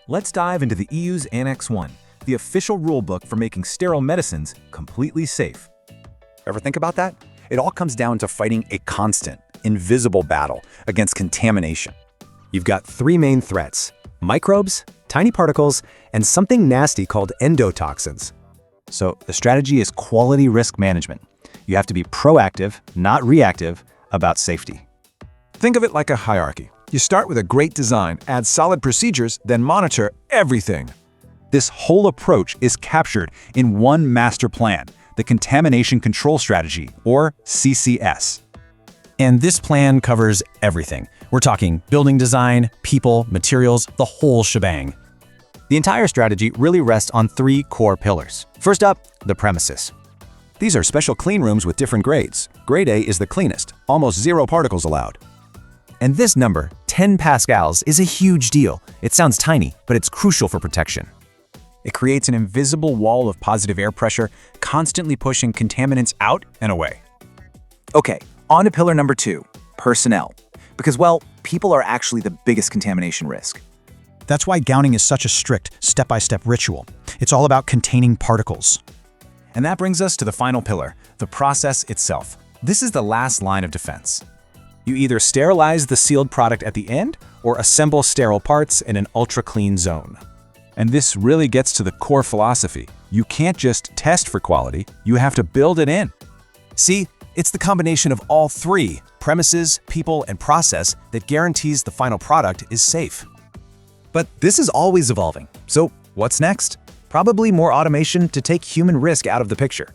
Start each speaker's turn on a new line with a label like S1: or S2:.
S1: Let's dive into the EU's Annex 1, the official rulebook for making sterile medicines completely safe.
S2: Ever think about that? It all comes down to fighting a constant, invisible battle against contamination.
S3: You've got three main threats: microbes, tiny particles, and something nasty called endotoxins.
S4: So the strategy is quality risk management. You have to be proactive, not reactive, about safety.
S5: Think of it like a hierarchy. You start with a great design, add solid procedures, then monitor everything.
S4: This whole approach is captured in one master plan, the Contamination Control Strategy, or CCS. And this plan covers everything. We're talking building design, people, materials, the whole shebang. The entire strategy really rests on three core pillars. First up, the premises.
S6: These are special clean rooms with different grades. Grade A is the cleanest, almost 0 particles allowed.
S4: And this number, 10 pascals, is a huge deal. It sounds tiny, but it's crucial for protection.
S1: It creates an invisible wall of positive air pressure, constantly pushing contaminants out and away.
S2: Okay, on to pillar number 2, personnel. Because, well, people are actually the biggest contamination risk.
S7: That's why gowning is such a strict, step-by-step ritual. It's all about containing particles.
S1: And that brings us to the final pillar, the process itself. This is the last line of defense. You either sterilize the sealed product at the end or assemble sterile parts in an ultra-clean zone.
S5: And this really gets to the core philosophy. You can't just test for quality, you have to build it in.
S3: See, it's the combination of all three, premises, people, and process, that guarantees the final product is safe.
S8: But this is always evolving. So what's next? Probably more automation to take human risk out of the picture.